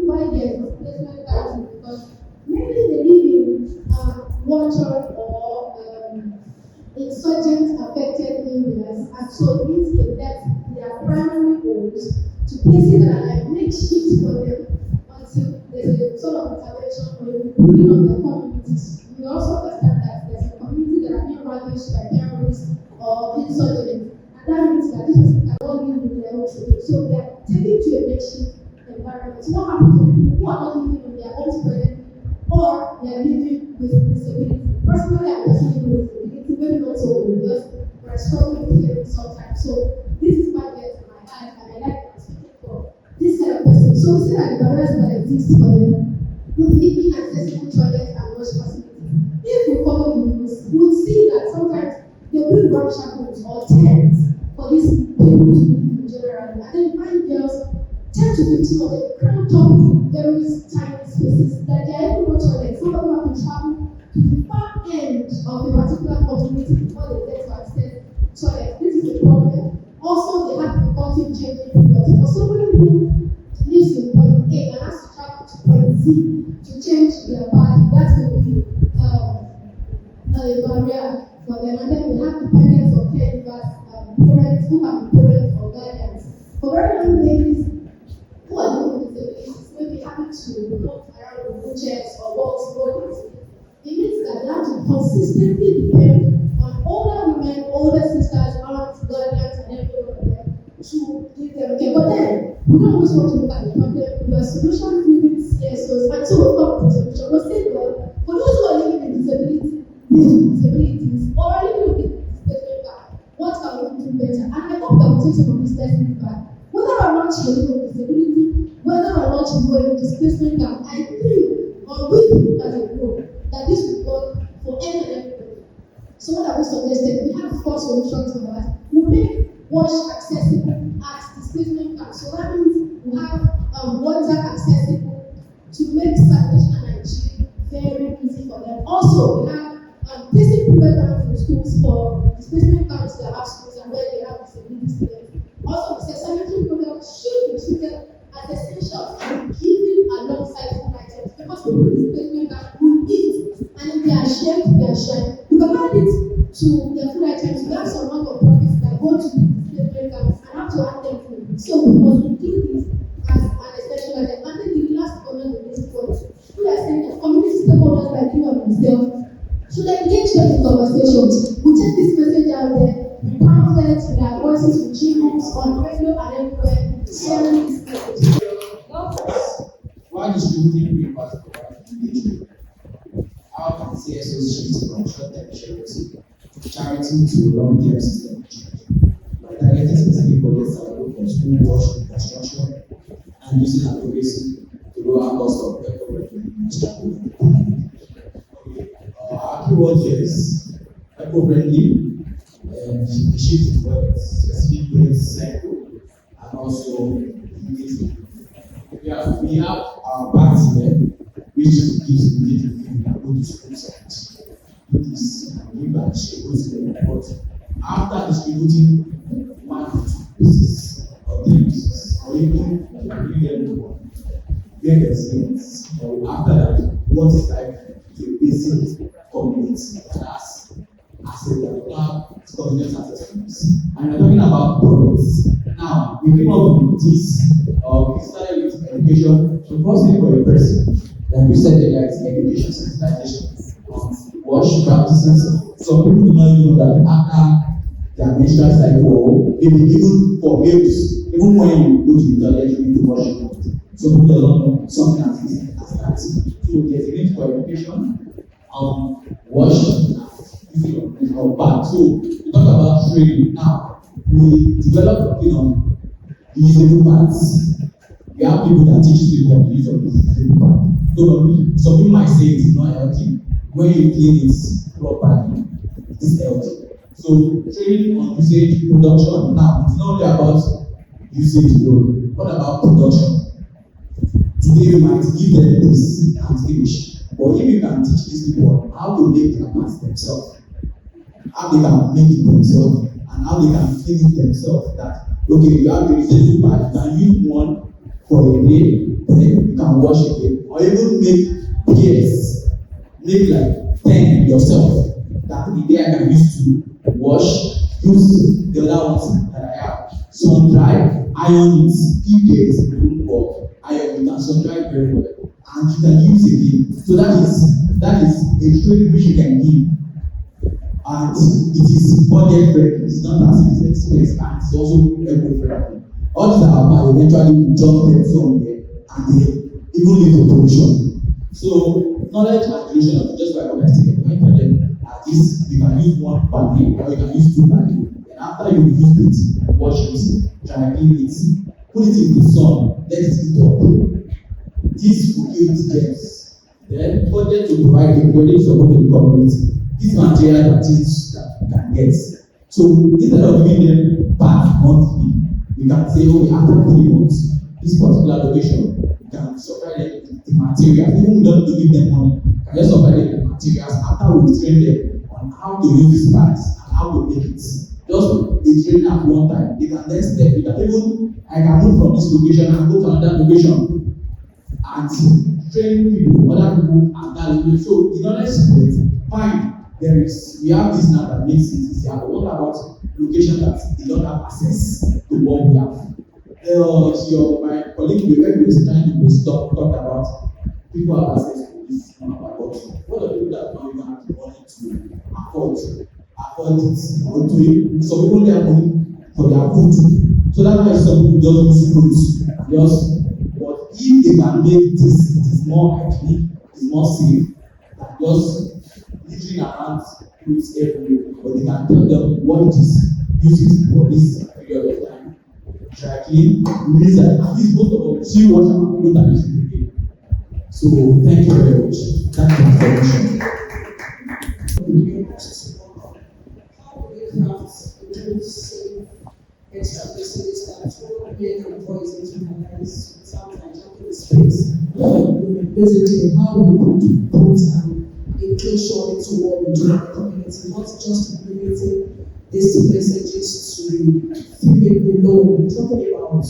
Why there's displacement countries because maybe they live in water or insurgent affected areas, and so it means they left their primary homes to places that are like makeshift for them until there's a sort of intervention or a building of their communities. We also understand that there's a community that are being ravaged by terrorists or insurgents, and that means that this person cannot live with their own children. So they are taken to a makeshift environment. What happens to people who are not living in their own presently or they are living with disability? Personally, I'm just living with disability, maybe not so because we're struggling with hearing sometimes. So this is my get to my heart, and I like speaking for this kind of person. So we see that the barriers that exist for them with inaccessible toilets and wash facilities. If we follow the news, we'll see that sometimes they build workshops or tents for these people to live in general, and then find girls 10 to 15 of them cramped up in very tiny spaces that they are able to toilet. Some of them have to travel to the far end of a particular community before they get to access toilet. This is a problem. Also, they have difficulty changing products. For somebody who lives in point A and has to travel to point Z to change their body, that's going to be a barrier for them. And then we have dependence on caregivers, parents who have parents or guardians. For very young ladies, who are living with disabilities may be happy to walk around with wheelchairs or walk slowly. It means that they have to consistently depend on older women, older sisters, aunts, guardians, and everyone of them to give them care. But then, we don't always want to look at the problem because solutions living CSOs, and so we'll talk about the solution. But say, well, for those who are living with disabilities, or are living with disability back, what can we do better? And I hope that we take some of this lesson back. Whether or not you live with disability, whether or not you go in displacement camp, I think, or we think as a group, that this will work for any and everybody. So what have we suggested? We have 4 solutions for that. We make wash accessible at displacement camp. So that means we have water accessible to make sanitation and hygiene very easy for them. Also, we have basic programs in schools for displacement camps that have schools and where they have disability students. Also, the sanitary program should be treated as essential and given alongside food items because people with displacement will eat, and if they are shared, they are shared. You can add it to their food items. We have some amount of profits that go to Why distributing papers provide engagement? How can CSOs shift from short-term charity to long-term system change? By targeting specific projects that look for school wash, construction, and using advocacy to lower cost of eco-friendly. Our keyword here is eco-friendly, and the shift towards specific waste cycle, and also community. We have our parts here, which gives immediate feedback to the school site. Do this and give and share goes to the report. After distributing 1 to 2 pieces or 3 pieces, or even everyone, get experience. Or after that, what is like to basic community as a particular community assessments. And we're talking about progress. Now, we came up with this, we started with education. The first thing for a person, like we said, there is education sensitization on wash practices. Some people do not even know that after their menstrual cycle, maybe even for males, even when you go to the toilet, you need to wash your hands. Some people don't know something as easy as that. So there's a need for education, wash, or back. So we talk about training now. We develop, usable pads. We have people that teach people the use of this usable pad. So some people might say it is not healthy. When you clean it properly, it is healthy. So training on usage production. Now it's not only about usage alone. What about production? Today we might give them this and finish. But if you can teach these people how to make their pads themselves, how they can make it themselves, and how they can clean it themselves, that okay, you have a usable pad, you can use one for a day, then you can wash again, or even make pairs, make like 10 yourself, that the day I can use to wash, use the other ones that I have. Sun dry, iron it, if there is room for iron, you can sun dry very well, and you can use again. So that is a trade which you can give. And it is budget friendly, it's not as if it's expensive, and it's also eco-friendly. All these are about eventually we drop them somewhere and they even lead to pollution. So knowledge acquisition, just by what I said, when you them at least you can use one per day or you can use 2 per day. And after you use it, wash it, dry clean it, put it in the sun, let it heat up. This will kill germs. Then budget to provide the quality support to the community. This material that things that we can get. So instead of giving them back monthly, we can say, okay, after 3 months, this particular location, we can supply them the materials. Even we don't need to give them money, we can just supply them the materials after we train them on how to use these parts and how to make it. Just a training at one time, they can then step it. Even I can move from this location and go to another location and train people, other people at that location. So the knowledge is fine. We have this now that makes it easier. But what about location that they don't have access to what we have? My colleague was trying to talk about people have access to this number, but what are people that don't even have the money to afford it? Or do it? Some people only have money for their food. So that's why some people don't use fruits. But if they can make this, it is more hygienic, it's more safe than just literally around fruits everywhere, but they can tell them what it is, use it for this period of time. Dry clean, release that at least most of us see what we don't use it again. So thank you very much. Thank you for the information. How do we craft a safe extra facilities that men and boys internalize without hijacking the space? Basically, how we put inclusion into what we do in the community, not just limiting these messages to female below. We're talking about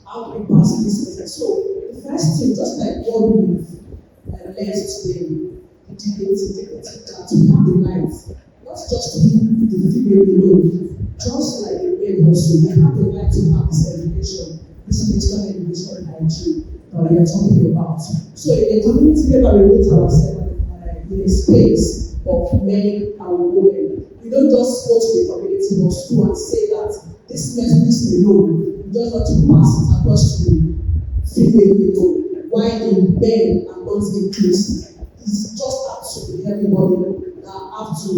how do we pass this message. So the first thing, just like what we've learned today, the dignity that we have the right, not just to be the female below, just like the male also, we have the right to have this education, this menstrual education hygiene that we are talking about. So in a community where we meet ourselves in a space of men and women, we don't just go to the community or school and say that this message alone, you just want to pass it across to female people. Why the men are not increased? It's just up to everybody that have to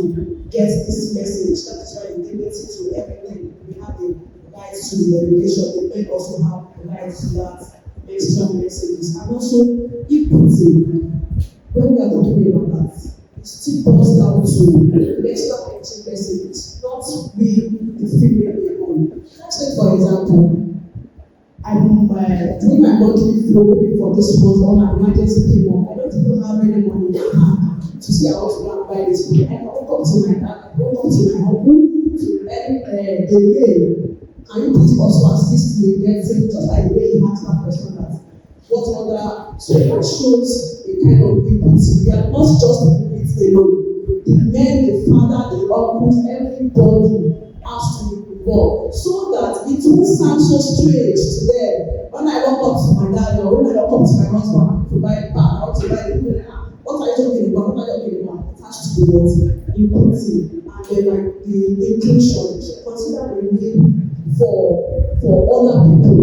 get this message. That is why the dignity to everything. We have the right to the education. The men also have the right to that menstrual messages. And also equity. When we are talking about that, it still boils down to menstrual hygiene messages, not we the female people. Let's say for example, I'm doing my monthly flow maybe for this month on an emergency came up. I don't even have any money to see I want to go and buy this food. I don't come to my dad, I don't come to my uncle to any the way. Can you please also assist me getting just like the way he asked that question that what other so that shows a kind of equity. We are not just the kids alone. The men, the father, the uncles, everybody has to be involved so that it won't sound so strange to them. When I walk up to my dad or when I walk up to my husband to buy a bag, I want to buy the food. What are you talking about? What are you talking about? It has to be what? Equity. And then like the inclusion. Consider the need for other people.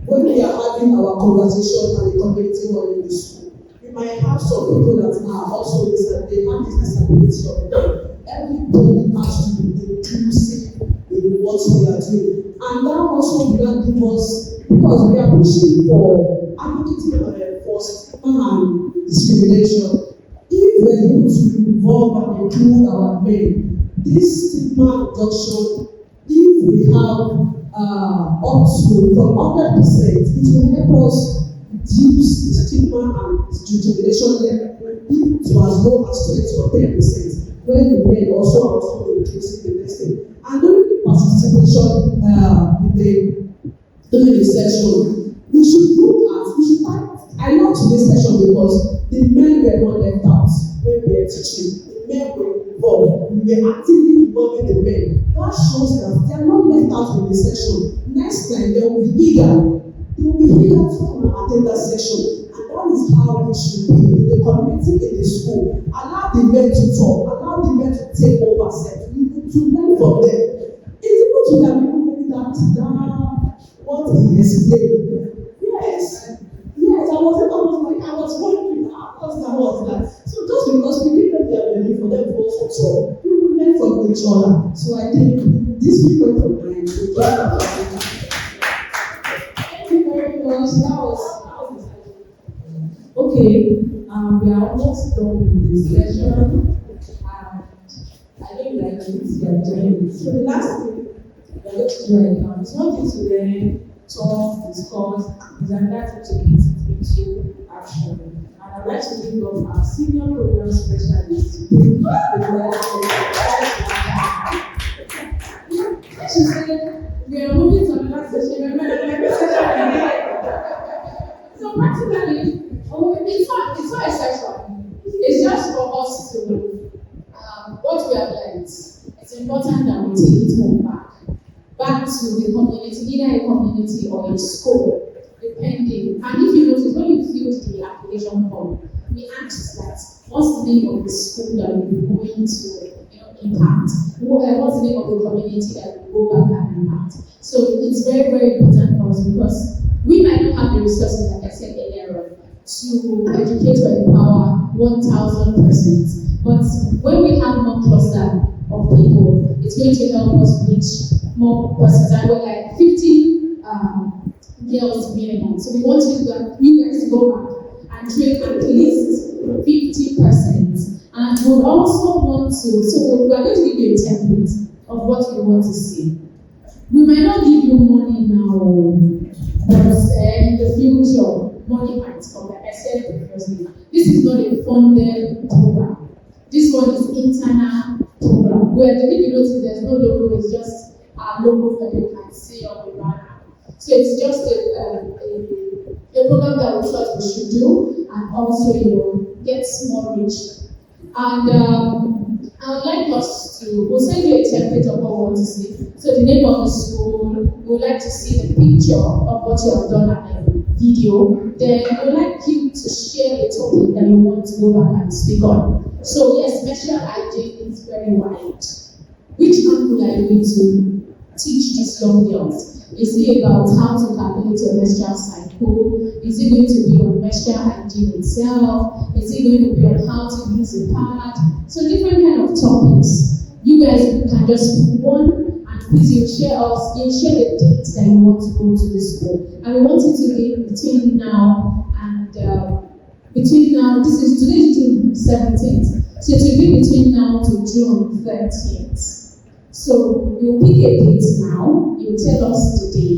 When we are having our conversation and the community or in the school, we might have some people that are also they have this disability of them. Everybody has to be inclusive in what we are doing. And that also will give us, because we are pushing for advocacy for stigma and discrimination. If we are able to involve and include our men, this stigma reduction, if we have up to from 100%, it will help us reduce the stigma and discrimination level to as low as 20 or 10%. When the men also increasing the testing. And during the participation during the session, we should I love today's session because the men were not left out when we were teaching. The men were involved. We were actively involving the men. That shows that they are not left out in the session. Next time they will be eager. They will be eager to come and attend that session. And that is how it should be in the community, in the school. Allow the men to talk. Allow the men to take over set. To learn from them. It's able to learn maybe that what he explained. Yes. Yes, I was wondering how that was that. So just because we give them their belief for them to also talk, we will learn from each other. So I think these people combined will get that. Thank you very much. That was okay. We are almost done with this session. And I don't like this we are doing. So the last thing we are going to do right now is not to learn, talk, discuss, is another to put it into action. And I'd like to bring up our senior program specialist today. She said, we are moving to another session. So practically, it's not a session. It's just for us to what we have learned. It's important that we take it home back to the community, either a community or a school, depending. And if you notice, when you fill the application form, we ask that what's the name of the school that will be going to impact? What's the name of the community that will go back and impact? So it's very, very important for us because we might not have the resources, like I said earlier, to educate or empower 1,000%. But when we have more cluster of people, it's going to help us reach more persons. And we're like 50 girls minimum. So we want you guys to go back and train at least 50%. And we also want to, so we are going to give you a template of what we want to see. We might not give you money now, but in the future, money might come. Like I said previously, this is not a funded program. This one is internal program, where if you notice there's no logo, it's just our logo that you can see on the banner. So it's just a program that we thought we should do, and also get more reach. And I would like us to, we'll send you a template of what we want to see. So the name of the school, we would like to see the picture of what you have done and the video. Then I would like you to share a topic that you want to go back and speak on. So yes, menstrual hygiene is very wide. Which angle are you going to teach these young girls? Is it about how to calculate your menstrual cycle? Is it going to be on menstrual hygiene itself? Is it going to be on how to use a pad? So different kind of topics. You guys can just pick one, and please you share the dates that you want to go to the school. And we want it to be between now and today is June 17th. So it will be between now to June 30th. So you pick a date now, you tell us the day.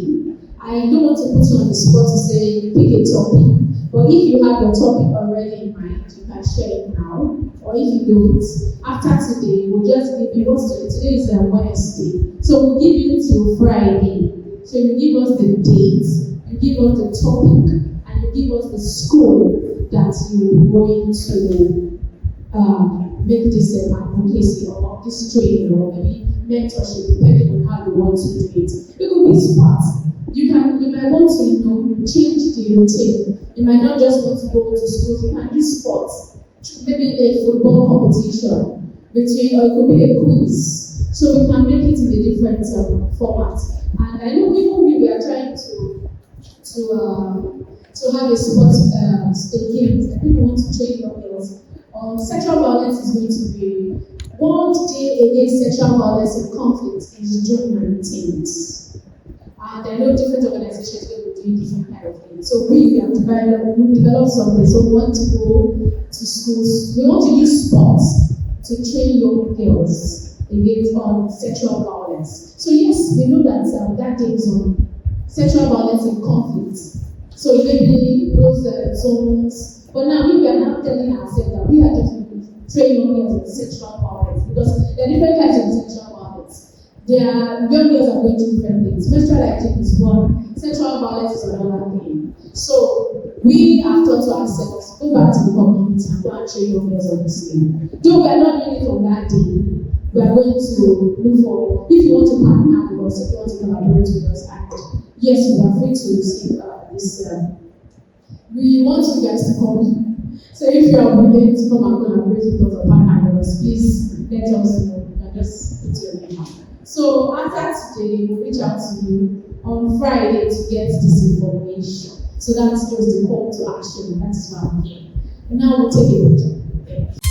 I don't want to put you on the spot to say pick a topic, but if you have your topic already in mind, you can share it now. Or if you don't, after today, we'll just give you today is Wednesday. So we'll give you till Friday. So you give us the date, you give us the topic, and you give us the school that you're going to make this advocacy or this training or maybe mentorship, depending on how you want to do it. It could be sports. You might want to change the routine. You might not just want to go to school. You can do sports, maybe a football competition between, or it could be a quiz. So we can make it in a different format. And I know even we are trying to have a sports games that people want to train young girls. Sexual violence is going to be World Day Against Sexual Violence and Conflict is June 19th. And I know different organizations will be doing different kind of things. So we have developed something. So we want to go to schools. We want to use sports to train young girls against sexual violence. So yes, we know that that day is on sexual violence and conflict. So maybe those zones. But now we are now telling ourselves that we are just train young girls in sexual violence because there are different types of sexual violence. Young girls are going through different things. Menstrual hygiene is one, sexual violence is another thing. So we have thought to ourselves, go back to the community and go and train young girls on this thing. Though we are not doing it on that day, we are going to look for, if you want to partner with us, if you want to collaborate with us, and yes, we are free to receive this. We want you guys to come. So if you are willing to come and collaborate with us or partner with us, please let us know. You can just put your name out. So after today, we'll reach out to you on Friday to get this information. So that's just the call to action. That's why I'm here. And now we'll take a picture.